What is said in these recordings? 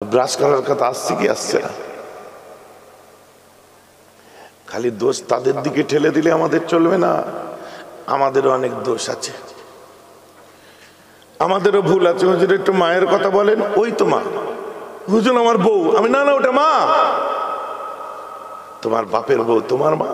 Brush করার কথা আসছে কি আসছে না? খালি দোষ তাদের দিকে ঠেলে দিলে আমাদের চলবে না। আমাদেরও অনেক দোষ আছে, আমাদেরও ভুল আছে। হুজুর একটু মায়ের কথা বলেন। ওই তো মা। হুজুর আমার বউ। আমি না না, ওটা মা। তোমার বাপের বউ তোমার মা,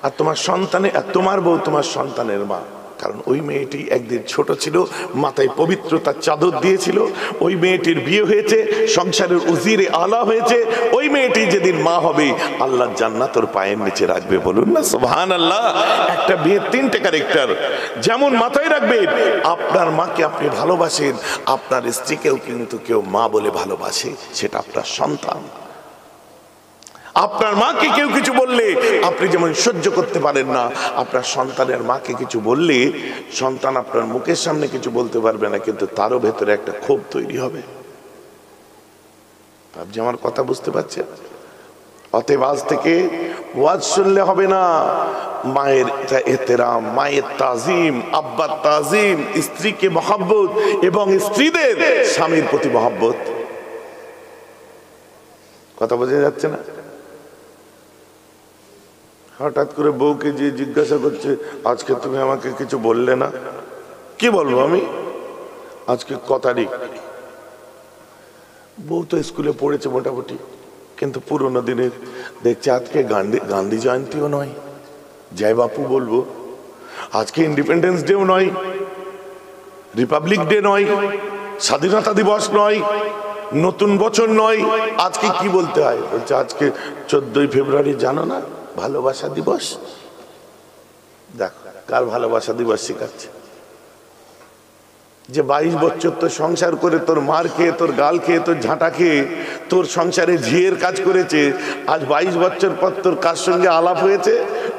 আর তোমার সন্তানের, আর তোমার বউ তোমার সন্তানের মা। কারণ ওই মেয়েটি একদিন ছোট ছিল, মাথায় পবিত্রতার চাদর দিয়েছিল। ওই মেয়েটির বিয়ে হয়েছে, সংসারের উজিরে আলা হয়েছে। ওই মেয়েটি যেদিন মা হবে, আল্লাহ জান্নাত ওর পায়ের নিচে রাখবে। বলুন না সুবহানাল্লাহ। একটা বিয়ের তিনটে ক্যারেক্টার যেমন মাথায় রাখবেন। আপনার মাকে আপনি ভালোবাসেন, আপনার স্ত্রীকেও কিন্তু কেউ মা বলে ভালোবাসে, সেটা আপনার সন্তান। আপনার মাকে কেউ কিছু বললে আপনি যেমন সহ্য করতে পারেন না, আপনার সন্তানের মাকে কিছু বললে সন্তান আপনার মুখের সামনে কিছু বলতে পারবে না, কিন্তু তারও ভেতরে একটা ক্ষোভ তৈরি হবে। আপনি আমার কথা বুঝতে পারছেন? অতএব আজ থেকে ওয়াজ শুনলে হবে না, মায়ের এহতেরাম, মায়ের তাজিম, আব্বার তাজিম, স্ত্রীকে মহব্বত এবং স্ত্রীদের স্বামীর প্রতি মহব্বত। কথা বোঝা যাচ্ছে না? হঠাৎ করে বউকে যে জিজ্ঞাসা করছে, আজকে তুমি আমাকে কিছু বললে না। কি বলবো আমি? আজকে ক তারিখ? বউ তো স্কুলে পড়েছে মোটামুটি, কিন্তু পুরোনো দিনের দেখছে আজকে গান্ধী জয়ন্তীও নয়, জয় বাপু বলবো। আজকে ইন্ডিপেন্ডেন্স ডেও নয়, রিপাবলিক ডে নয়, স্বাধীনতা দিবস নয়, নতুন বছর নয়। আজকে কি বলতে হয়? বলছে আজকে 14ই ফেব্রুয়ারি, জানো না ভালোবাসা দিবস। দেখো কার ভালোবাসা দিবস শেখাচ্ছে। যে 22 বছর তোর সংসার করে তোর মার খেয়ে, তোর গাল খেয়ে, তোর ঝাঁটা খেয়ে তোর সংসারে ঝিয়ের কাজ করেছে, আজ 22 বছর পর তোর কার সঙ্গে আলাপ হয়েছে?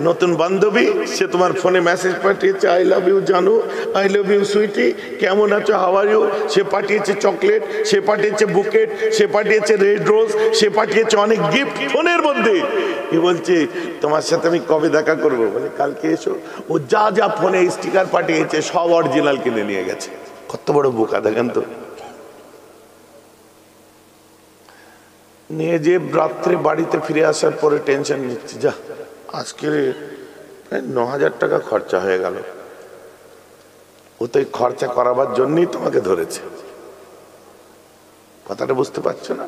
নতুন বান্ধবী, সে তোমার ফোনে মেসেজ পাঠিয়েছে, আই লাভ ইউ জানু, আই লাভ ইউ সুইটি, কেমন আছো, হাউ আর ইউ। সে পাঠিয়েছে চকলেট, সে পাঠিয়েছে বুকেট, সে পাঠিয়েছে রেড রোজ, সে পাঠিয়েছে অনেক গিফট ফোনের মধ্যে। কি বলছে, তোমার সাথে আমি কবে দেখা করবো? বলে কালকে এসো। ও যা যা ফোনে স্টিকার পাঠিয়েছে সব অরিজিনাল কিনে নিয়ে গেছে। কত বড় বোকা দেখেন তো। নিয়ে যে রাত্রে বাড়িতে ফিরে আসার পরে টেনশন নিচ্ছে, যা আজকে 9,000 টাকা খরচা হয়ে গেল। ও তো খরচা করাবার জন্যই তোমাকে ধরেছে। কথাটা বুঝতে পারছো না?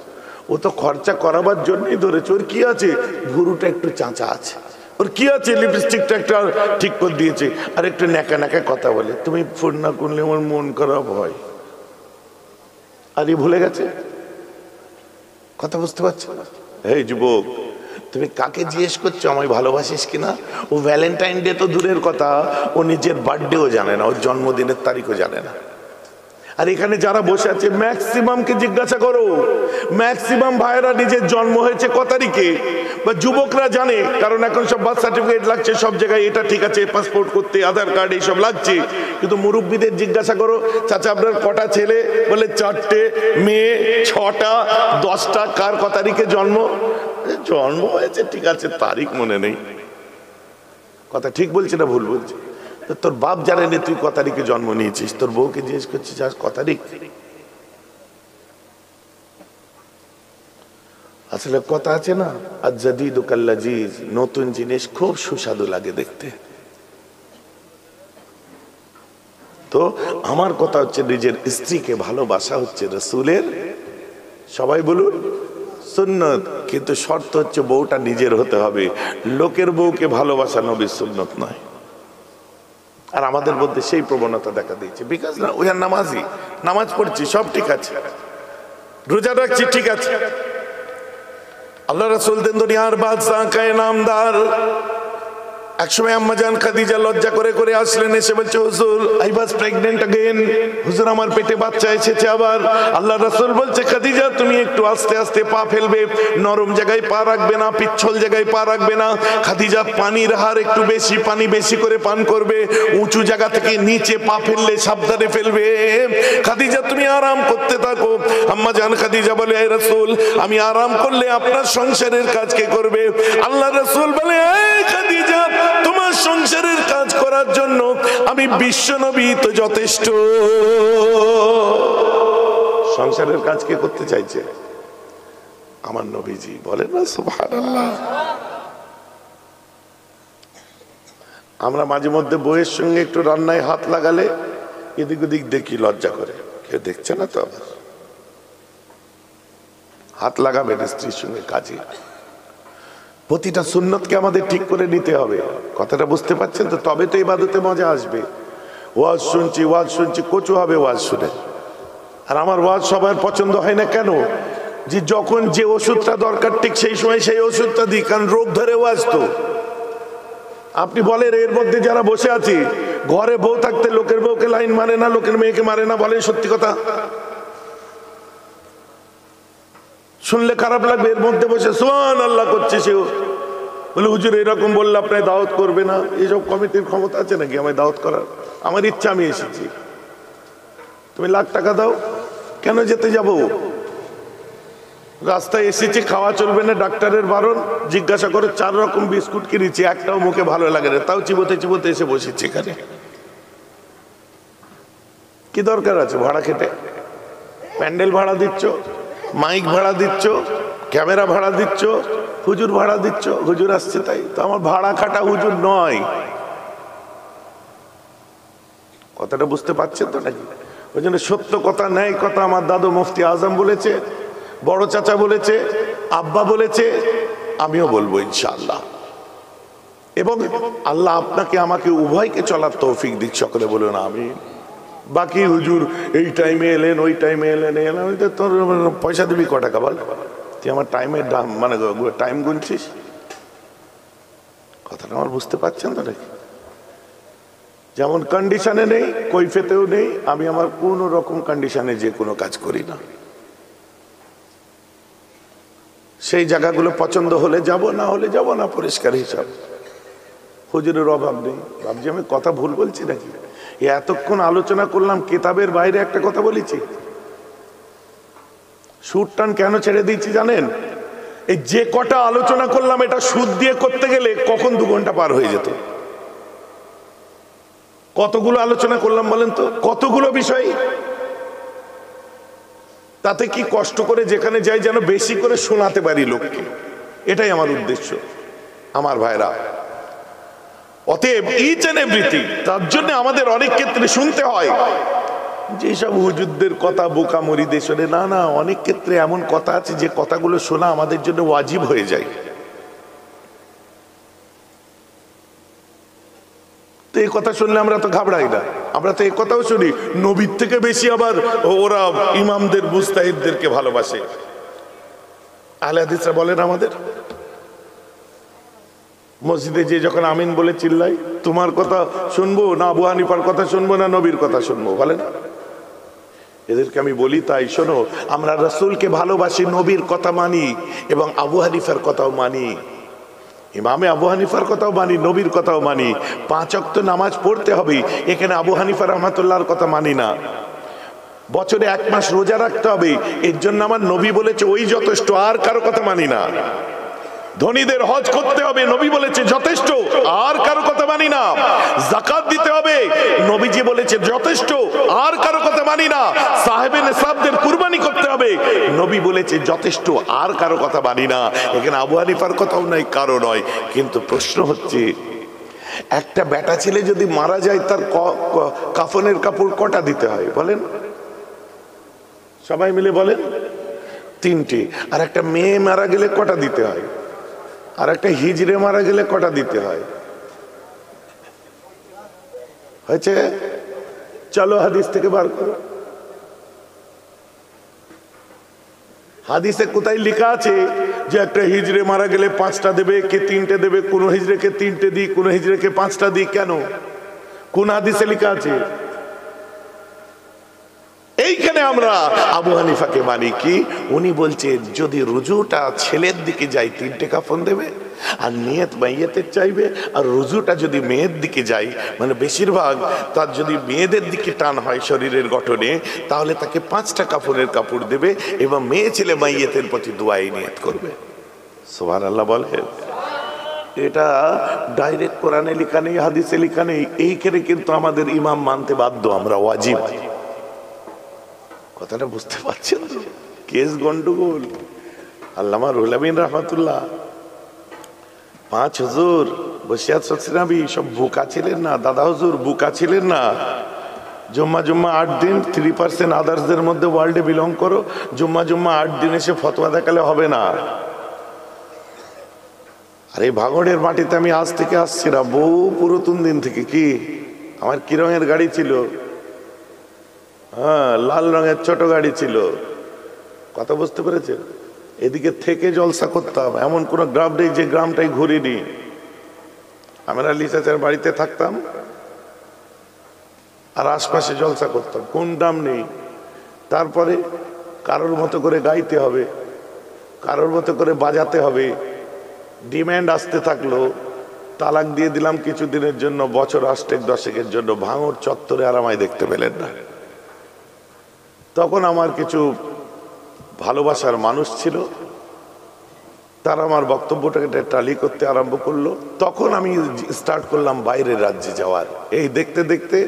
ও তো খরচা করাবার জন্যই ধরেছে। ওর কি আছে? ভুরুটা একটু চাঁচা আছে, ওর কি আছে? লিপস্টিকটা একটা ঠিক করে দিয়েছে, আর একটু ন্যাকা ন্যাকা কথা বলে। তুমি ফোন না করলে আমার মন খারাপ হয়। আর ই ভুলে গেছে। কথা বুঝতে পারছো না? এই যুবক, তুমি কাকে জিজ্ঞেস করছো আমায় ভালোবাসিস কিনা? ও ভ্যালেন্টাইন ডে তো দূরের কথা, ও নিজের বার্থডেও জানে না, ওর জন্মদিনের তারিখও জানে না। আর এখানে যারা বসে আছে ম্যাক্সিমামকে জিজ্ঞাসা করো, ম্যাক্সিমাম ভাইয়েরা নিজের জন্ম হয়েছে ক তারিখে, বা যুবকরা জানে, কারণ এখন সব বার্থ সার্টিফিকেট লাগছে সব জায়গায়, এটা ঠিক আছে, পাসপোর্ট করতে আধার কার্ড এইসব লাগছে। কিন্তু মুরব্বীদের জিজ্ঞাসা করো, চাচা আপনার কটা ছেলে? বলে 4টে, মেয়ে 6টা, 10টা। কার ক তারিখে জন্ম? জন্ম হয়েছে ঠিক আছে, তারিখ মনে নেই। কথা ঠিক বলছে না ভুল বলছে? তোর বাপ জানে না তুই ক তারিখে জন্ম নিয়েছিস, তোর বউকে জিজ্ঞেস করছিস আজ ক তারিখ? আসলে কথা আছে না, আজ জাদিদু কাল্লাজিজ, নতুন জিনিস খুব সুস্বাদু লাগে দেখতে। তো আমার কথা হচ্ছে, নিজের স্ত্রীকে ভালোবাসা হচ্ছে রাসূলের, সবাই বলুন, সুন্নত। কিন্তু শর্ত হচ্ছে বউটা নিজের হতে হবে। লোকের বউকে ভালোবাসা নবীর সুন্নত নয়। আর আমাদের মধ্যে সেই প্রবণতা দেখা দিয়েছে। বিকজ না, ওই আর নামাজি, নামাজ পড়ছি সব ঠিক আছে, রোজা রাখছি ঠিক আছে। আল্লাহ রাসূল দেন দুনিয়ার বাদশা কায়ে নামদার। একসময় আম্মা জান খাদিজা লজ্জা করে করে আসলেন, এসে বলছে, হুজুর আই ওয়াজ প্রেগন্যান্ট अगेन, হুজুর আমার পেটে বাচ্চা এসেছে আবার। আল্লাহ রাসূল বলছে, খাদিজা তুমি একটু আস্তে আস্তে পা ফেলবে, নরম জায়গায় পা রাখবে না, পিচ্ছল জায়গায় পা রাখবে না। খাদিজা পানির হার একটু বেশি, পানি বেশি করে পান করবে, উঁচু জায়গা থেকে নিচে পা ফেললে সাবধানে ফেলবে। খাদিজা তুমি আরাম করতে থাকো। আম্মা জান খাদিজা বলে, হে রাসূল আমি আরাম করলে আপনার সংসারের কাজ কে করবে? আল্লাহ রাসূল বলে, এই খাদিজা তোমার সংসারের কাজ করার জন্য আমি বিশ্ব নবী তো যথেষ্ট। সংসারের কাজ কে করতে চাইছে? আমার নবীজি। বলেন না সুবহানাল্লাহ। আমরা মাঝে মধ্যে বউয়ের সঙ্গে একটু রান্নায় হাত লাগালে এদিক ওদিক দেখি, লজ্জা করে। কেউ দেখছে না তো? আবার হাত লাগাবেন স্ত্রীর সঙ্গে কাজে। প্রতিটা সুন্নতকে আমাদের ঠিক করে নিতে হবে। কথাটা বুঝতে পারছেন তো? তবে তো ইবাদতে মজা আসবে। ওয়াজ শুনছি কচু হবে ওয়াজ শুনে। আর আমার ওয়াজ সবার পছন্দ হয় না কেন? যে যখন যে ওষুধটা দরকার ঠিক সেই সময় সেই ওষুধটা দিই, কারণ রোগ ধরে ওয়াজ তো। আপনি বলেন এর মধ্যে যারা বসে আছি, ঘরে বউ থাকতে লোকের বউকে লাইন মারে না, লোকের মেয়েকে মারে না, বলেন সত্যি কথা? শুনলে খারাপ লাগবে। এর মধ্যে বসে সুবহানাল্লাহ করছে সেও, বলে হুজুর এরকম বললে আপনার দাওয়াত করবে না। এইসব কমিটির ক্ষমতা আছে নাকি আমায় দাওয়াত করার? আমার ইচ্ছা, আমি এসেছি। তুমি লাখ টাকা দাও, কেন যেতে যাব? রাস্তায় এসেছি, খাওয়া চলবে না, ডাক্তারের বারণ। জিজ্ঞাসা করে 4 রকম বিস্কুট কিনেছি, একটাও মুখে ভালো লাগে না, তাও চিবোতে চিবোতে এসে বসেছি এখানে। কি দরকার আছে ভাড়া খেটে? প্যান্ডেল ভাড়া দিচ্ছ, মাইক ভাড়া দিচ্ছ, ক্যামেরা ভাড়া দিচ্ছ, হুজুর ভাড়া দিচ্ছ, হুজুর আসছে তাই তো। আমার ভাড়া খাটা হুজুর নয়। কথাটা বুঝতে পারছেন তো নাকি? ওই জন্য সত্য কথা, ন্যায় কথা আমার দাদু মুফতি আজম বলেছে, বড় চাচা বলেছে, আব্বা বলেছে, আমিও বলবো ইনশাআল্লাহ। এবং আল্লাহ আপনাকে আমাকে উভয়কে চলার তৌফিক দিক। সকলে বলুন আমিন। বাকি হুজুর এই টাইমে এলেন, ওই টাইমে এলেন, তোর পয়সা দিবি ক টাকা বল? তুই আমার টাইমের দাম মানে টাইম গুনছিস? কথাটা আমার বুঝতে পারছেন তো নাকি? যেমন কন্ডিশনে নেই, কৈফিয়তেও নেই। আমি আমার কোন রকম কন্ডিশনে যে কোনো কাজ করি না। সেই জায়গাগুলো পছন্দ হলে যাব, না হলে যাব না, পরিষ্কার হিসাব। হুজুরের অভাব নেই। ভাবছি আমি কথা ভুল বলছি নাকি? এতক্ষণ আলোচনা করলাম, কিতাবের বাইরে একটা কথা বলেছি। সুদ টান কেন ছেড়ে দিয়েছি জানেন? এই যে কটা আলোচনা করলাম, এটা সুদ দিয়ে করতে গেলে কখন 2 ঘন্টা পার হয়ে যেত। কতগুলো আলোচনা করলাম বলেন তো? কতগুলো বিষয়। তাতে কি কষ্ট করে যেখানে যাই যেন বেশি করে শোনাতে পারি লোককে। এটাই আমার উদ্দেশ্য আমার ভাইরা। অতএব ইচ এন্ড এভরিথিং, তার জন্য আমাদের অনেক ক্ষেত্রে শুনতে হয় যেসব হুজুরদের কথা বোকা মরিদে শোনে। না না, অনেক ক্ষেত্রে এমন কথা আছে যে কথাগুলো শোনা আমাদের জন্য ওয়াজিব হয়ে যায়। তো এই কথা শুনলে আমরা তো ঘাবড়াই না। আমরা তো এই কথাও শুনি, নবীর থেকে বেশি আবার ওরা ইমামদের মুস্তাহিদদেরকে ভালোবাসে। আহলে হাদিসরা বলেন আমাদের মসজিদে যে যখন আমিন বলে চিল্লাই, তোমার কথা শুনবো না আবু হানিফার কথা শুনবো না নবীর কথা শুনবো? বলেন। এদেরকে আমি বলি তাই শোনো, আমরা রাসূলকে ভালোবাসি, নবীর কথা মানি এবং আবু হানিফার কথাও মানি। ইমামে আবু হানিফার কথাও মানি, নবীর কথাও মানি। 5 ওয়াক্ত নামাজ পড়তে হবে, এখানে আবু হানিফা রাহমাতুল্লাহর কথা মানি না। বছরে 1 মাস রোজা রাখতে হবে, এর জন্য আমার নবী বলেছে ওই যথেষ্ট, আর কারো কথা মানি না। ধনীদের হজ করতে হবে, নবী বলেছে যথেষ্ট, আর কারো কথা মানি না। যাকাত দিতে হবে, নবীজি বলেছে যথেষ্ট, আর কারো কথা মানি না। সাহেবে নেসাবদের কুরবানি করতে হবে, নবী বলেছে যথেষ্ট, আর কারো কথা মানি না। এখানে আবু হানিফার কথাও নাই, কারো নয়। কিন্তু প্রশ্ন হচ্ছে, একটা বেটা ছেলে যদি মারা যায়, তার কাফনের কাপড় কটা দিতে হয় বলেন? সবাই মিলে বলেন। 3টে। আর একটা মেয়ে মারা গেলে কটা দিতে হয়? আর একটা হিজড়ে মারা গেলে কটা দিতে হয়? হয়েছে? চলো হাদিস থেকে বার করো। হাদিসে কোথায় লেখা আছে যে একটা হিজড়ে মারা গেলে 5টা দেবে, কে 3টে দেবে? কোন হিজড়েকে 3টে দিই, কোন হিজড়েকে 5টা দিই, কেন? কোন হাদিসে লেখা আছে? এইখানে আমরা আবু হানিফাকে মানি কি? উনি বলছে যদি রুজুটা ছেলের দিকে যায় 3টে কাফন দেবে, আর নিয়ত মাইয়াতের চাইবে। আর রুজুটা যদি মেয়ের দিকে যায়, মানে বেশিরভাগ তার যদি মেয়েদের দিকে টান হয় শরীরের গঠনে, তাহলে তাকে 5টা কাফনের কাপড় দেবে এবং মেয়ে ছেলে মাইয়াতের প্রতি দোয়াই নিয়ত করবে। সুবহানাল্লাহ বলেন। এটা ডাইরেক্ট কোরআনে লেখা নেই, হাদিসে লেখা নেই। এইখানে কিন্তু আমাদের ইমাম মানতে বাধ্য, আমরা ওয়াজিব। কথাটা বুঝতে পারছেন তো? কেস গন্ডগোল। আল্লামা রুহুল আমিন রহমাতুল্লাহ 5 হুজুর বসিয়াত সসনাবি সব বুকা ছিলেন না, দাদা হুজুর বুকা ছিলেন না। জুম্মা 8 দিন 3% আদার্সদের মধ্যে ওয়ার্ল্ডে বিলং করো, জুম্মা 8 দিন এসে ফতোয়া দেখালে হবে না। আর এই ভাঙড়ের মাটিতে আমি আজ থেকে আসছি না, বহু পুরাতন দিন থেকে। কি আমার কি রঙের গাড়ি ছিল? হ্যাঁ, লাল রঙের ছোট গাড়ি ছিল। কথা বুঝতে পেরেছেন? এদিকে থেকে জলসা করতাম, এমন কোন গ্রাম নেই যে গ্রামটাই ঘুরিনি। আমরা লিসাচার বাড়িতে থাকতাম আর আশপাশে জলসা করতাম, কোন গ্রাম নেই। তারপরে কারোর মতো করে গাইতে হবে, কারোর মতো করে বাজাতে হবে। ডিম্যান্ড আসতে থাকলো, তালাক দিয়ে দিলাম কিছুদিনের জন্য, বছর 8-10 জন্য। ভাঙড় চত্বরে আর আমায় দেখতে পেলেন না। তখন আমার কিছু ভালোবাসার মানুষ ছিল, তারা আমার বক্তব্যটাকে টালি করতে আরম্ভ করলো। তখন আমি স্টার্ট করলাম বাইরের রাজ্যে যাওয়ার। এই দেখতে দেখতে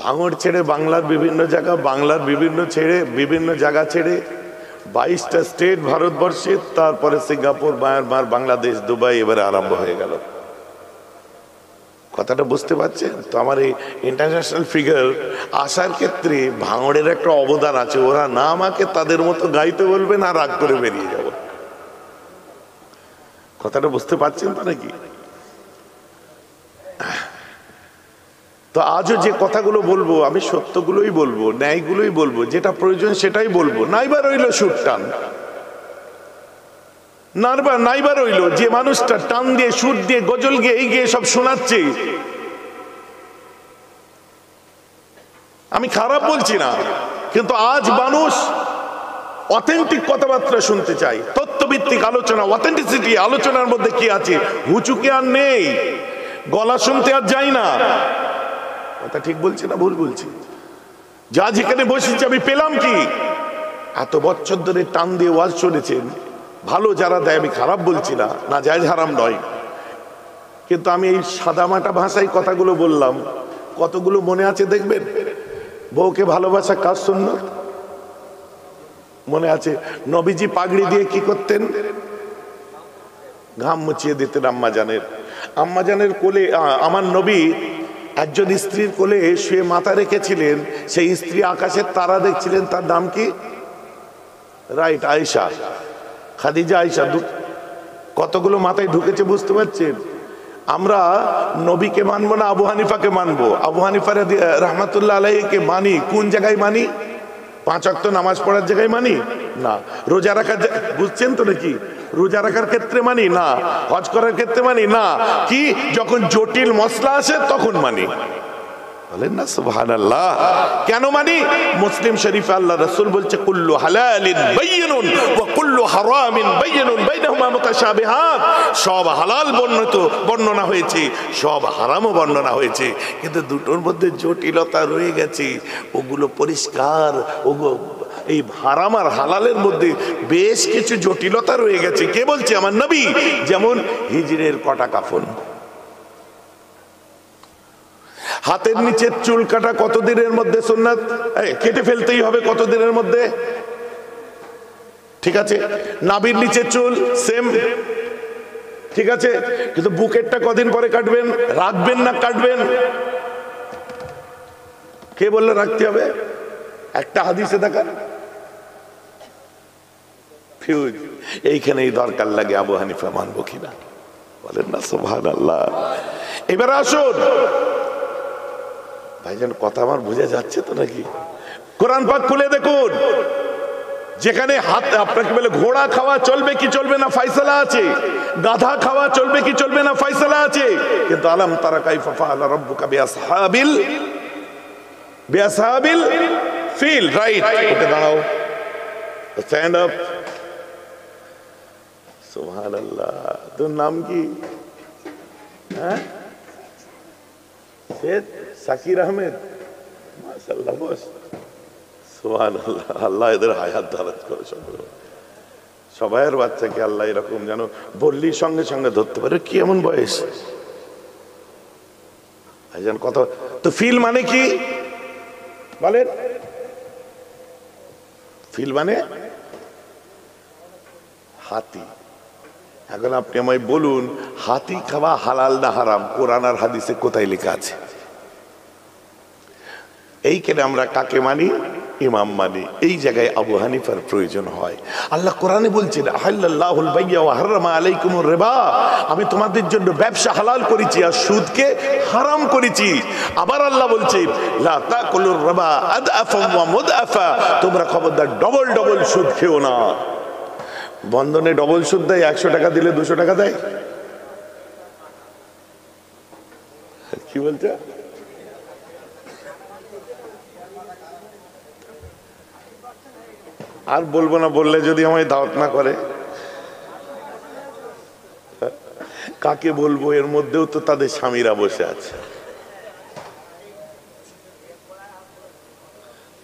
ভাঙড় ছেড়ে বাংলার বিভিন্ন জায়গা, বাংলার বিভিন্ন জায়গা ছেড়ে 22টা স্টেট ভারতবর্ষে, তারপরে সিঙ্গাপুর, মায়ানমার, বাংলাদেশ, দুবাই, এবারে আরম্ভ হয়ে গেল। কথাটা বুঝতে পারছেন তো? আমার এই ইন্টারন্যাশনাল ফিগার আসার ক্ষেত্রে ভাঙড়ের একটা অবদান আছে। ওরা না আমাকে তাদের মতো গাইতে বলবে, না রাগ করে বেরিয়ে যাব। কথাটা বুঝতে পারছেন তো নাকি? তো আজও যে কথাগুলো বলবো আমি সত্যগুলোই বলবো, ন্যায়গুলোই বলবো, যেটা প্রয়োজন সেটাই বলবো। নাইবা রইল সুর টান, নাইবা রইল যে মানুষটা টান দিয়ে সুর দিয়ে গজল গিয়ে এই গিয়ে সব শোনাচ্ছে। আমি খারাপ বলছি না, কিন্তু আজ মানুষ অথেন্টিক কথাবার্তা শুনতে চাই, তথ্যভিত্তিক আলোচনা, অথেন্টিসিটি। আলোচনার মধ্যে কি আছে? হুচুকে আর নেই, গলা শুনতে আর যাই না। কথা ঠিক বলছি না ভুল বলছি? যা যেখানে বসেছি আমি পেলাম কি? এত বছর ধরে টান দিয়ে ওয়াজ শুনেছেন, ভালো যারা দেয়, আমি খারাপ বলছি না, না জায়েজ হারাম নয়, কিন্তু আমি এই সাদামাটা ভাষায় কথাগুলো বললাম। কতগুলো মনে আছে দেখবেন। বউকে ভালোবাসা কাজ সুন্নাত মনে আছে? নবীজি পাগড়ি দিয়ে কি করতেন? ঘাম মুছিয়ে দিতেন আম্মা জানের কোলে। আমার নবী একজন স্ত্রীর কোলে শুয়ে মাথা রেখেছিলেন, সেই স্ত্রী আকাশের তারা দেখছিলেন। তার নাম কি? রাইট, আয়েশা, খাদিজা আয়েশা। কতগুলো মাথায় ঢুকেছে বুঝতে পারছেন? আমরা নবীকে মানবো না আবু হানিফাকে মানবো? আবু হানিফা রহমাতুল্লাহ আলাইহিকে মানি। কোন জায়গায় মানি? 5 ওয়াক্ত নামাজ পড়ার জায়গায় মানি না। রোজা রাখার, বুঝছেন তো নাকি? রোজা রাখার ক্ষেত্রে মানি না। হজ করার ক্ষেত্রে মানি না। কি যখন জটিল মশলা আসে তখন মানি। বলেন না সুবহানাল্লাহ। কেন মানি? মুসলিম শরীফে আল্লাহ রাসূল বলছে, কুল্লু হালালিন বাইয়িনুন ওয়া কুল্লু হারামিন বাইয়িনুন বাইনাহুমা মুতাশাবিহাত। সব হালাল বর্ণনা হয়েছে, সব হারামও বর্ণনা হয়েছে, কিন্তু দুটোর মধ্যে জটিলতা রয়ে গেছে। ওগুলো পরিষ্কার। এই হারাম আর হালালের মধ্যে বেশ কিছু জটিলতা রয়ে গেছে। কে বলছে? আমার নবী। যেমন হিজড়ের কটা কাফন, হাতের নিচে চুল কাটা কতদিনের মধ্যে সুন্নাত? কেটে ফেলতেই হবে কতদিনের মধ্যে? ঠিক আছে। নাভির নিচে চুল সেম, ঠিক আছে, কিন্তু বুকেরটা কদিন পরে কাটবেন? রাখবেন না কাটবেন? কে বললো রাখতে হবে? একটা হাদিসে দেখা। ফিউজ এইখানেই দরকার লাগে আবু হানিফা মানবো কিনা। বলেন না সুবহানাল্লাহ। এবার আসুন ভাইজান, কথা আমার বুঝে যাচ্ছে তো নাকি? কোরআন পাক খুলে দেখুন, যেখানে হাত আপনাকে বলে ঘোড়া খাওয়া চলবে কি চলবে না ফয়সালা আছে, গাধা খাওয়া চলবে কি চলবে না ফয়সালা আছে, কিন্তু আলাম তারা কাইফা ফাআলা রাব্বুকা বিআসহাবিল ফিল। রাইট, উঠে দাঁড়াও, স্ট্যান্ড আপ। সুবহানাল্লাহ। তোর নাম কি? হ্যাঁ, সাকির আহমেদ। মাশাআল্লাহ, বস। সুবহানাল্লাহ। আল্লাহ এদের হায়াত দারাজ করে। সবাইয়ের বাচ্চাকে আল্লাহ এরকম যেন বললি সঙ্গে সঙ্গে ধরতে পারে। কি এমন বয়স? ভাইজান কত তো ফিল মানে কি বলেন? ফিল মানে হাতি। এখন আপনি আমায় বলুন, হাতি খাওয়া হালাল না হারাম কোরআন আর হাদিসে কোথায় লেখা আছে? এইখানে আমরা কাকে মানি? ইমাম মানি। এই জায়গায় আবু হানিফার প্রয়োজন হয়। আল্লাহ কোরআনে বলছেন, আহাল্লাল্লাহুল বাইয়া ওয়া হারামা আলাইকুমুর রিবা, আমি তোমাদের জন্য ব্যবসা হালাল করেছি আর সুদকে হারাম করেছি। আবার আল্লাহ বলছে, লা তাকুলুর রিবা আদআফা ওয়া মুদআফা, তোমরা খবরদার ডবল ডবল সুদ খেও না। বন্ধনে ডবল সুদ দেয়, 100 টাকা দিলে 200 টাকা দেয়। কি বলছে? আর বলবো না, বললে যদি আমায় দাওয়াত না করে। কাকে বলবো? এর মধ্যেও তো তাদের স্বামীরা বসে আছে।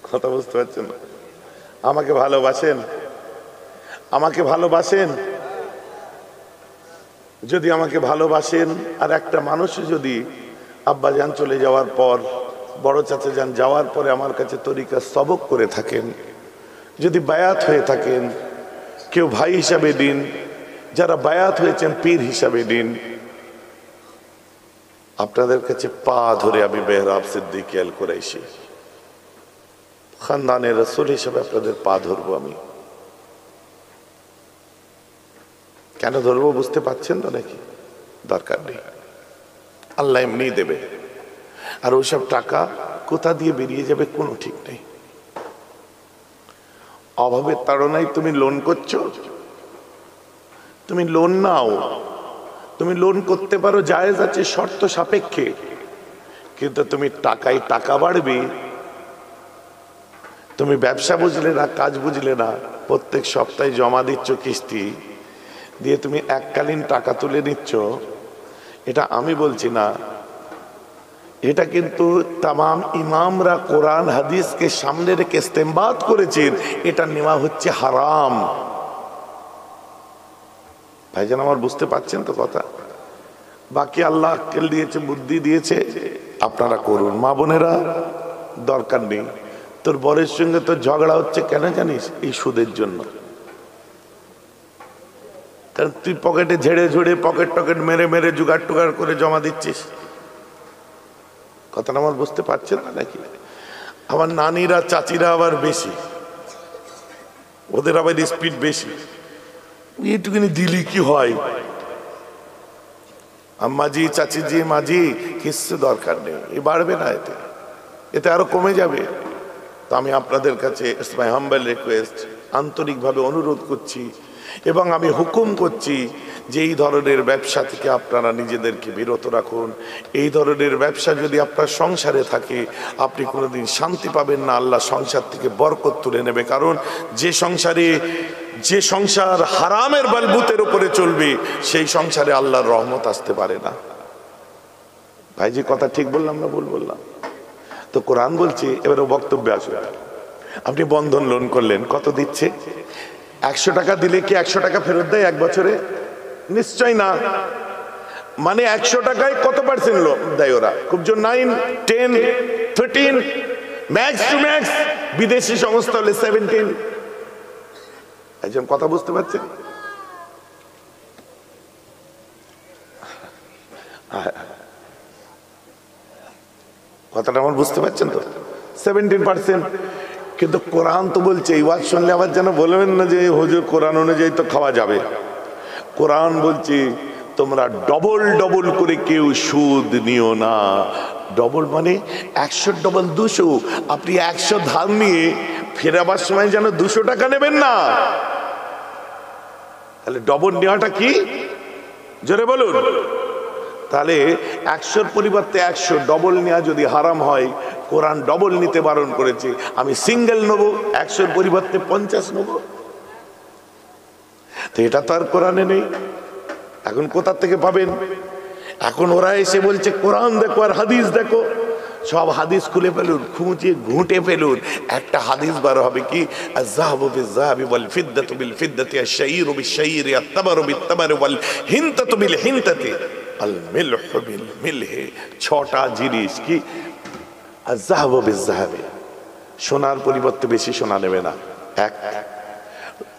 কথা বুঝতে পারছেন? আমাকে ভালোবাসেন? আমাকে ভালোবাসেন? যদি আমাকে ভালোবাসেন, আর একটা মানুষ যদি আব্বাজান চলে যাওয়ার পর, বড় চাচা যান যাওয়ার পরে আমার কাছে তরিকা সবক করে থাকেন, যদি বায়াত হয়ে থাকেন, কেউ ভাই হিসাবে দিন, যারা বায়াত হয়েছেন পীর হিসাবে দিন, আপনাদের কাছে পা ধরে আমি মেহরাব সিদ্দিকী আল কুরাইশি খানদানের রাসূল হিসাবে আপনাদের পা ধরবো। আমি কেন ধরবো বুঝতে পারছেন তো নাকি? দরকার নেই, আল্লাহ এমনি দেবে। আর ওইসব টাকা কোথা দিয়ে বেরিয়ে যাবে কোনো ঠিক নেই। অভাবের তাড়নায় তুমি লোন করছো, তুমি লোন নাও, তুমি লোন করতে পারো, জায়েজ আছে শর্ত সাপেক্ষে, কিন্তু তুমি টাকায় টাকা বাড়বে। তুমি ব্যবসা বুঝলে না, কাজ বুঝলে না, প্রত্যেক সপ্তাহে জমা দিচ্ছ কিস্তি দিয়ে, তুমি এককালীন টাকা তুলে নিচ্ছ। এটা আমি বলছি না, এটা কিন্তু তামাম ইমামরা কোরআন হাদিসকে সামনে রেখে ইস্তেমবাদ করেছেন, এটা নেওয়া হচ্ছে হারাম। ভাইজান আমার বুঝতে পারছেন তো কথা? বাকি আল্লাহ আক্কেল দিয়েছে, বুদ্ধি দিয়েছে, আপনারা করুন। মা বোনেরা, দরকার নেই। তোর বরের সঙ্গে তোর ঝগড়া হচ্ছে কেন জানিস? এই সুদের জন্য। কারণ তুই পকেটে ঝেড়ে ঝেড়ে, পকেট টকেট মেরে মেরে, জোগাড় টোগাড় করে জমা দিচ্ছিস। কথাটা আমার বুঝতে পারছেন না নাকি? আমার নানিরা চাচিরা আবার বেশি, ওদের আবার স্পিড বেশি। এইটুকুনি দিলি কি হয়? আম্মাজি, চাচিজি, মাঝি, কিচ্ছু দরকার নেই, এ বাড়বে না, এতে এতে আরো কমে যাবে। তো আমি আপনাদের কাছে মাই হাম্বল রিকোয়েস্ট, আন্তরিকভাবে অনুরোধ করছি এবং আমি হুকুম করছি যে এই ধরনের ব্যবসা থেকে আপনারা নিজেদেরকে বিরত রাখুন। এই ধরনের ব্যবসা যদি আপনার সংসারে থাকে, আপনি কোনোদিন শান্তি পাবেন না। আল্লাহ সংসার থেকে বরকত তুলে নেবে। কারণ যে সংসার হারামের বালবুতের উপরে চলবে, সেই সংসারে আল্লাহর রহমত আসতে পারে না। ভাইজি কথা ঠিক বললাম না ভুল বললাম? তো কোরআন বলছে, এবারে বক্তব্যে আসবে। আপনি বন্ধন লোন করলেন, কত দিচ্ছে? 100 টাকা দিলে কি 100 টাকা ফেরত দেয় এক বছরে? নিশ্চয় না। মানে 100 টাকায় কত পার্সেন্ট লোন দেয় ওরা? খুব জোর 9, 10, 13, ম্যাক্স টু ম্যাক্স। বিদেশি সংস্থা হলে 17। একজন কথা বুঝতে পারছেন? কথাটা আমার বুঝতে পারছেন তো? 17%। কিন্তু কোরআন তো বলছে, এই ওয়াজ শুনলে আবার যেন বলবেন না যে হুজুর কোরআন অনুযায়ী তো খাওয়া যাবে। কোরআন বলছে তোমরা ডবল ডবল করে কেউ সুদ নিও না। ডবল মানে 100 ডবল 200। আপনি 100 ধার নিয়ে ফেরাবার সময় যেন 200 টাকা নেবেন না। তাহলে ডবল নেওয়াটা কি? জোরে বলুন। তাহলে 100-র পরিবর্তে 100 ডবল নেওয়া যদি হারাম হয়, কোরআন ডবল নিতে বারণ করেছে। আমি সিঙ্গেল নেবো, 100-র পরিবর্তে 50 নেবো। তো এটা তো আর কোরআনে নেই। এখন কোথা থেকে পাবেন? এখন ওরা এসে বলছে কোরআন দেখো আর হাদিস দেখো। সব হাদিস খুলে ফেলুন, খুঁজে ঘুঁটে ফেলুন, একটা হাদিস বার হবে কি, আয-যাহাবু বিয-যাহাবি ওয়াল ফিদ্দাতু বিল ফিদ্দাতি, আশ-শাইরু বিশ-শাইরি, আত-তামারু বিত-তামারি ওয়াল হিনতাতু বিল হিনতাতি, আল মিলহু বিল মিলহি। 6টা জিনিস কি? আয-যাহাবু বিয-যাহাবি, সোনার পরিবর্তে বেশি সোনা নেবে না। এক।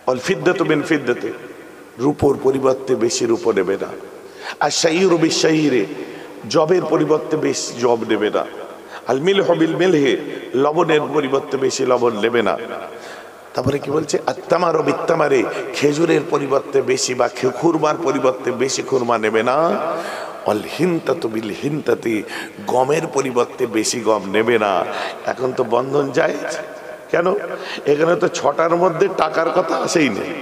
অল ফিদ্দাতু বিন ফিদ্দাতে, রূপোর পরিবর্তে বেশি রূপো নেবে না। আর শাইরু বিশাইরে, জবের পরিবর্তে বেশি জব নেবে না। আল মিলহু বিল মিলহি, লবণের পরিবর্তে বেশি লবণ নেবে না। তারপরে কি বলছে, আত্তামারু বিত্তামারে, খেজুরের পরিবর্তে বেশি বা খুরমার পরিবর্তে বেশি খুরমা নেবে না। অল হিনতাতু বিল হিনতাতি, গমের পরিবর্তে বেশি গম নেবে না। এখন তো বন্ধন যায় কেন? এখানে তো 6টার মধ্যে টাকার কথা আসেই নেই।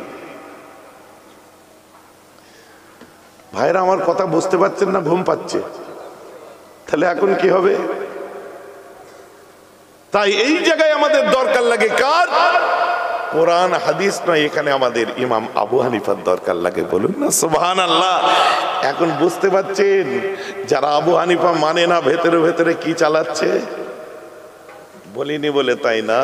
ভাইরা আমার কথা বুঝতে পারছেন না? ঘুম পাচ্ছে? তাহলে এখন কি হবে? তাই এই জায়গায় আমাদের দরকার লাগে কার? কোরআন হাদিস নয়, এখানে আমাদের ইমাম আবু হানিফার দরকার লাগে। বলুন না সুবহানাল্লাহ। এখন বুঝতে পারছেন যারা আবু হানিফা মানে না ভেতরে ভেতরে কি চালাচ্ছে? বলিনি বলে তাই না,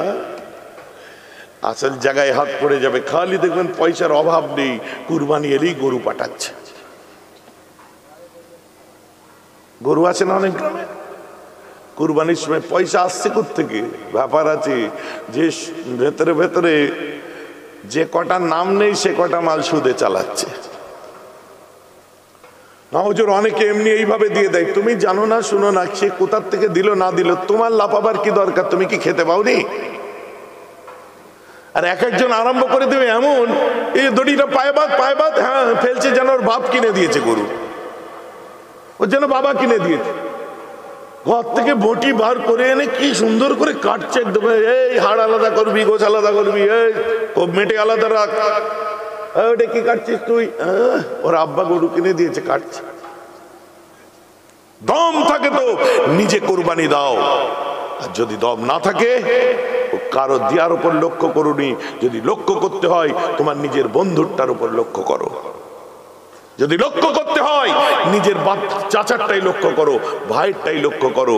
আসল জায়গায় হাত পড়ে যাবে। খালি দেখবেন পয়সার অভাব নেই, কুরবানি এলেই গরু পাঠাচ্ছে। গরু আছে না অনেক গ্রামে, কুরবানির সময় পয়সা আসছে কোত্থেকে? ব্যাপার আছে যে ভেতরে ভেতরে যে কটা নাম নেই সে কটা মাল সুদে চালাচ্ছে। না হুজুর, অনেকে এমনি এইভাবে দিয়ে দেয়, তুমি জানো না শুনো না, সে কোথার থেকে দিল না দিল, তোমার লাফাবার কি দরকার? তুমি কি খেতে পাওনি? আর এক একজন আরম্ভ করে দেবে এমন, এই দড়িটা পায়বাদ পায়বাদ, হ্যাঁ ফেলছে যেন ওর বাপ কিনে দিয়েছে গরু, ওর যেন বাবা কিনে দিয়েছে। ঘর থেকে বটি বার করে এনে কি সুন্দর করে কাটছে একদম, এই হাড় আলাদা করবি, গোছ আলাদা করবি, এই ও মেটে আলাদা রাখ, ওটা কি কাটছিস তুই? ওর আব্বা গরু কিনে দিয়েছে, কাটছে। দম থাকে তো নিজে কুরবানি দাও, আর যদি দম না থাকে কারো দেওয়ার উপর লক্ষ্য করুনি। যদি লক্ষ্য করতে হয় তোমার নিজের বন্ধুরটার উপর লক্ষ্য করো। যদি লক্ষ্য করতে হয় নিজের চাচারটাই লক্ষ্য করো, ভাইয়েরটাই লক্ষ্য করো।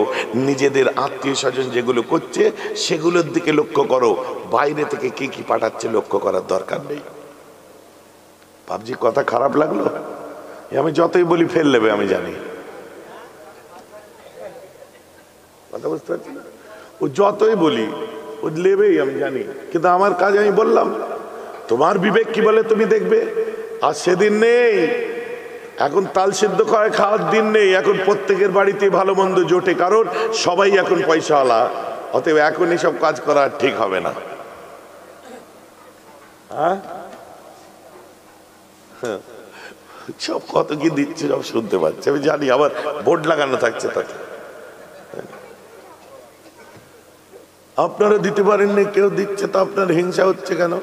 নিজেদের আত্মীয় স্বজন যেগুলো করছে সেগুলোর দিকে লক্ষ্য করো। বাইরে থেকে কি কি পাঠাচ্ছে লক্ষ্য করার দরকার নেই। বাবজি কথা খারাপ লাগলো? আমি যতই বলি ফেল নেবে, আমি জানি। কথা বুঝতে পারছি না? ও যতই বলি ও নেবেই, আমি জানি। কিন্তু আমার কাজ আমি বললাম, তোমার বিবেক কি বলে তুমি দেখবে। আর সেদিন নেই, এখন তাল সিদ্ধ খাওয়ার দিন নেই। এখন প্রত্যেকের বাড়িতে ভালো মন্দ জোটে, কারণ সবাই এখন পয়সাওয়ালা। অতএব এখন এসব কাজ করা ঠিক হবে না। সব কত কি দিচ্ছে সব শুনতে পাচ্ছে, আমি জানি। আবার বোর্ড লাগানো থাকছে তাতে। আপনারা দিতে পারেননি, কেউ দিচ্ছে, তো আপনার হিংসা হচ্ছে কেন?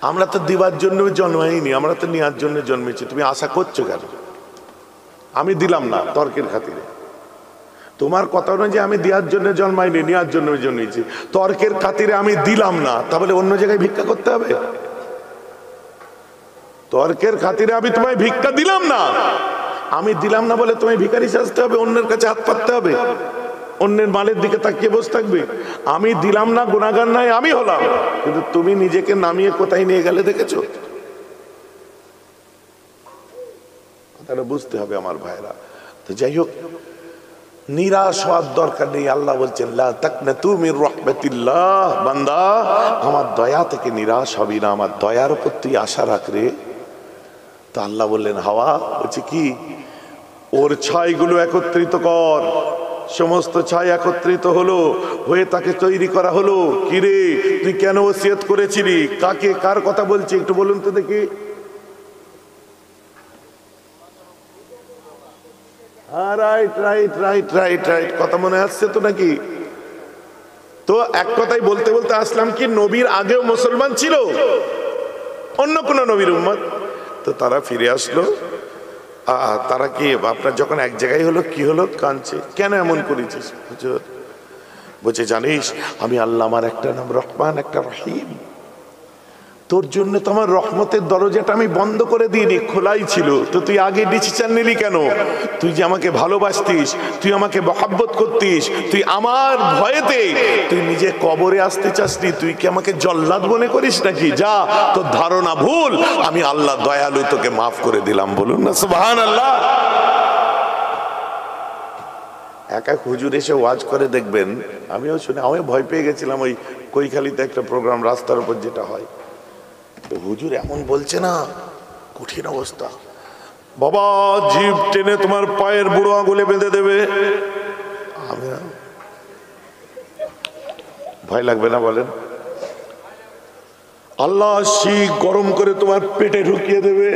আমরা তো দিবার জন্য জন্মাইনি, আমরা তো নেওয়ার জন্য জন্মেছি। তুমি আশা করছো কেন? আমি দিলাম না তর্কের খাতিরে। তোমার কথা নয় যে আমি দেওয়ার জন্য জন্মাইনি, নেওয়ার জন্য জন্মেছি। তর্কের খাতিরে আমি দিলাম না, তাহলে অন্য জায়গায় ভিক্ষা করতে হবে? তর্কের খাতিরে আমি তোমায় ভিক্ষা দিলাম না, আমি দিলাম না বলে তোমায় ভিখারি সাজতে হবে, অন্যের কাছে হাত পাততে হবে, অন্যের মালের দিকে তাকিয়ে বসে থাকবে? আমি দিলাম না গুনাহগার নাই, আমি হলাম। কিন্তু তুমি নিজেকে নামিয়ে কোথায় নিয়ে গেলে দেখেছো? কথাটা বুঝতে হবে আমার ভাইরা। তো যাই হোক, নিরাশ হওয়ার দরকার নেই। আল্লাহ বলছেন লা তাকনাতু মির রাহমাতিল্লাহ, বান্দা আমার দয়া থেকে নিরাশ হবি না, আমার দয়ার উপর তুই আশা রাখ রে। তো আল্লাহ বললেন হাওয়া, বলছে কি, ওর ছাইগুলো একত্রিত কর। সমস্ত ছাই একত্রিত হলো, হয়ে তাকে তৈরি করা হলো। কিরে তুই কেন ওসিয়ত করেছিলি? কাকে, কার কথা বলছি একটু বলুন তো দেখি। Right right right right right, কথা মনে আসছে তো নাকি? তো এক কথাই বলতে বলতে আসলাম কি, নবীর আগেও মুসলমান ছিল, অন্য কোন নবীর উম্মত। তো তারা ফিরে আসলো। তারা কি আপনার যখন এক জায়গায় হলো, কি হলো? কাঁদছে। কেন এমন করেছিস? বলছে জানিস আমি আল্লাহ, আমার একটা নাম রহমান, একটা রহিম। তোর জন্য তো আমার রহমতের দরজাটা আমি বন্ধ করে দিইনি, খোলাই ছিল। তো তুই আগে ডিসিশন নিলি কেন? তুই যে আমাকে ভালোবাসতিস, তুই আমাকে মহব্বত করতিস, তুই আমার ভয়েতে তুই নিজে কবরে আসতে চাসনি। তুই কি আমাকে জল্লাদ মনে করিস নাকি? যা, তোর ধারণা ভুল। আমি আল্লাহ দয়ালু, তোকে মাফ করে দিলাম। বলুন না সুবহানাল্লাহ। এক এক হুজুর এসে ওয়াজ করে দেখবেন, আমিও শুনে আমি ভয় পেয়ে গেছিলাম। ওই কৈখালিতে একটা প্রোগ্রাম রাস্তার উপর যেটা হয়, হুজুর এমন বলছে না, কঠিন অবস্থা, বাবা জিভ টেনে তোমার পায়ের বুড়ো আঙুলে বেঁধে দেবে। আমি ভয় লাগবে না বলেন? আল্লাহ শিখ গরম করে তোমার পেটে ঢুকিয়ে দেবে,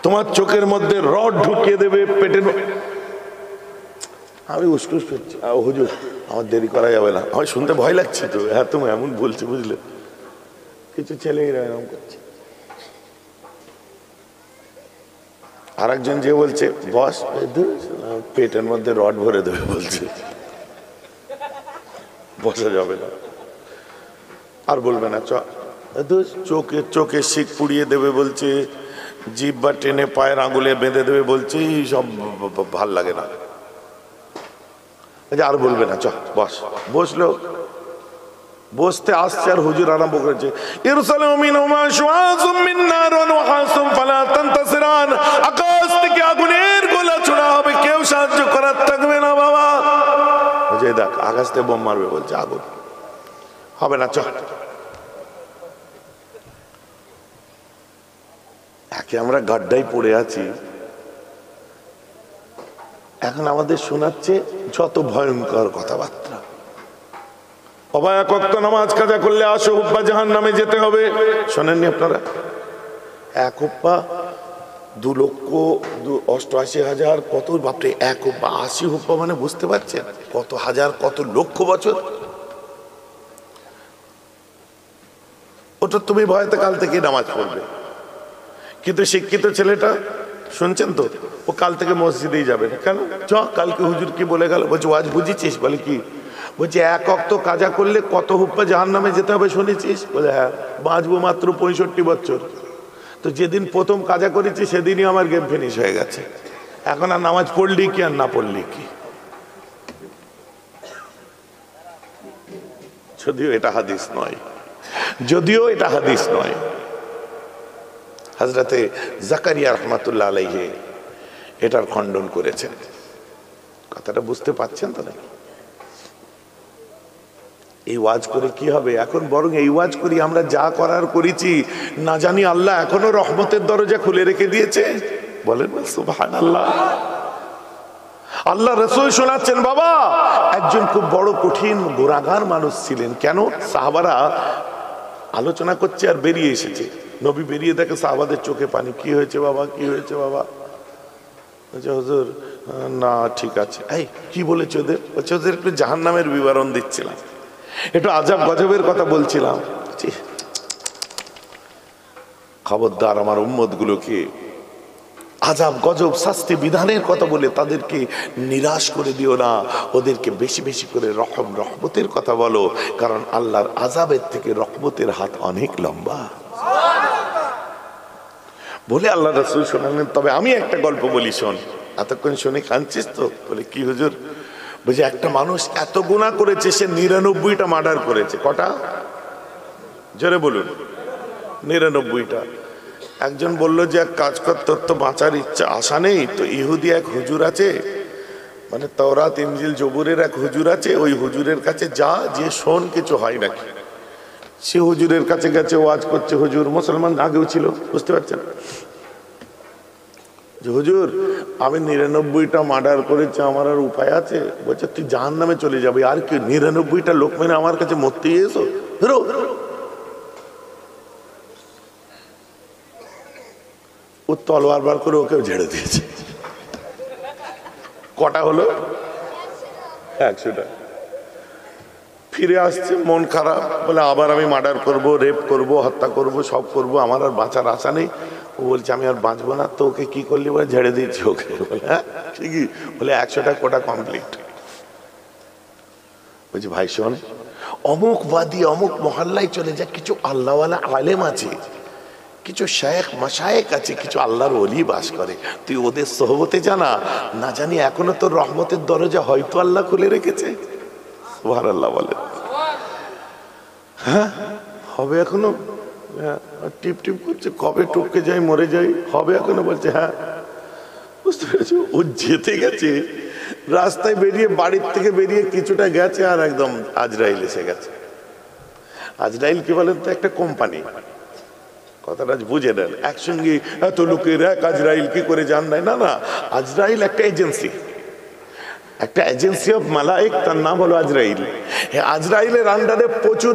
তোমার চোখের মধ্যে রড ঢুকিয়ে দেবে পেটে। আমি উস্কুস করছি, হুজুর আমার দেরি করা যাবে না, আমার শুনতে ভয় লাগছে তো। হ্যাঁ তুমি এমন বলছো বুঝলে, কিছু ছেলেরা এরকম করছে। আর একজন যে বলছে বস পেটের মধ্যে রড ভরে দেবে বলছে, বসা যাবে না। আর বলবে না চোখে চোখে শিক পুড়িয়ে দেবে বলছে, জিহ্বা টেনে পায়ের আঙুলে বেঁধে দেবে বলছে, সব ভাল লাগে না। আর বলবে না চ বস। বসলো, বসতে আসছে আর হুজুর আরম্ভ করেছে, আকাশ থেকে আগুনের গোলা ছোড়া হবে, কেউ সাহায্য করার থাকবে না বাবা। দেখ আকাশ থেকে বোম মারবে বলছে, আগুন হবে না চ। একে আমরা গাড্ডায় পড়ে আছি, এখন আমাদের শোনাচ্ছে যত ভয়ঙ্কর কথাবার্তা। বাবা এক ওয়াক্ত নামাজ কাজা করলে আসো হুব্বা জাহান্নামে যেতে হবে। শোনেননি আপনারা? এক হুব্বা 2,88,000 কত বাপরে, এক হুব্বা 80 হুব্বা মানে বুঝতে পারছেন কত হাজার কত লক্ষ বছর। ওটা তুমি ভয়তে কাল থেকে নামাজ পড়বে, কিন্তু শিক্ষিত ছেলেটা শুনছেন তো, ও কাল থেকে মসজিদেই যাবে না। কেন? চ কালকে হুজুর কি বলে গেল, বলছে আজ বুঝেছিস? বলে কি? বলছে এক ওয়াক্ত কাজা করলে কত হুব্বা জাহান্নামে যেতে হবে শুনেছিস? বলে হ্যাঁ। বাঁচবো মাত্র 65 বছর। তো যেদিন প্রথম কাজা করেছি সেদিনই আমার গেম ফিনিশ হয়ে গেছে, এখন আর নামাজ পড়লি কি আর না পড়লি কি। যদিও এটা হাদিস নয়, যদিও এটা হাদিস নয়। হযরতে জাকারিয়া রাহমাতুল্লাহ আলাইহি এটার খণ্ডন করেছেন। কথাটা বুঝতে পারছেন তো নাকি? এই ওয়াজ করে কি হবে? এখন বরং এই ওয়াজ করি আমরা যা করার করেছি, না জানি আল্লাহ এখনো রহমতের দরজা খুলে রেখে দিয়েছে। বলেন সুবহানাল্লাহ। আল্লাহ রাসূল শোনাচ্ছেন, বাবা একজন খুব বড় কঠিন গুনাহগার মানুষ ছিলেন। কেন? সাহাবারা আলোচনা করছে আর বেরিয়ে এসেছে, নবী বেরিয়ে দেখে সাহাবাদের চোখে পানি। কি হয়েছে বাবা, কি হয়েছে বাবা? বলছে হুজুর না ঠিক আছে। এই কি বলেছে ওদের? বলছে ওদের একটু জাহান্নামের বিবরণ দিচ্ছিলাম, একটু আযাব গজবের কথা বলছিলাম। খবরদার আমার উম্মত গুলোকে আযাব গজব শাস্তি বিধানের কথা বলে তাদেরকে নিরাশ করে দিও না, ওদেরকে বেশি বেশি করে রহমতের কথা বলো, কারণ আল্লাহর আযাবের থেকে রহমতের হাত অনেক লম্বা বলে আল্লাহ রাসূল শোনালেন। তবে আমি একটা গল্প বলি, শোন। এতক্ষণ শুনে কাঁদছিস তো? বলে কি হুজুর? বুঝে একটা মানুষ এত গুনাহ করেছে, সে 99টা মার্ডার করেছে। কটা? জোরে বলুন। 99টা। একজন বলল যে এক কাজ কর, তোর তো বাঁচার ইচ্ছা আশা নেই তো, ইহুদি এক হুজুর আছে, মানে তাওরাত ইনজিল জবুরের এক হুজুর আছে, ওই হুজুরের কাছে যা, যে শোন কিছু হয় নাকি। সে হুজুরের কাছে গেছে, ওয়াজ করছে। হুজুর মুসলমান আগেও ছিল, বুঝতে পারছেন? যে হুজুর আমি 99টা মার্ডার করেছি, আমার আর উপায় আছে? বলছে তুই জাহান্নামে চলে যাবে, আর কি 99টা লোক মেনে আমার কাছে মরতে এসো, বেরো। ও তলোয়ার বার করে ওকেও ঝেড়ে দিয়েছে। কটা হলো? 100টা। ফিরে আসছে মন খারাপ, বলে আবার আমি মার্ডার করব, রেপ করব, হত্যা করব, সব করব, আমার আর বাঁচার আশা নেই। ও বলছে আমি আর বাঁচবো না। তো ওকে কি করলি? বলে ঝেড়ে দিয়েছি ওকে। বলে হ্যাঁ ঠিকই। বলে 100টা কোটা কমপ্লিট। বলছি ভাই শোন, অমুক বাদী অমুক মহল্লায় চলে যা, কিছু আল্লাহওয়ালা আলেম আছে, কিছু শেখ মাশায়েখ আছে, কিছু আল্লাহর ওলি বাস করে, তুই ওদের সোহবতে জানা, না জানি এখনো তোর রহমতের দরজা হয়তো আল্লাহ খুলে রেখেছে। সুবহানাল্লাহ বলে। হ্যাঁ হবে এখনো? টিপ টিপ করছে, কবে টপকে যাই মরে যাই, হবে এখনো? বলছে হ্যাঁ। বুঝতে পেরেছো? ও যেতে গেছে রাস্তায় বেরিয়ে, বাড়ির থেকে বেরিয়ে কিছুটা গেছে আর একদম আজরাইল এসে গেছে। আজরাইল কি বলেন তো? একটা কোম্পানি। কথাটা বুঝে নেন, একসঙ্গে এত লোকের এক আজরাইল কি করে জান নাই? না না, আজরাইল একটা এজেন্সি, একটা এজেন্সি অফ মালায়েক, তার নাম হলো আজরাইল। আজরাইলের আন্ডারে প্রচুর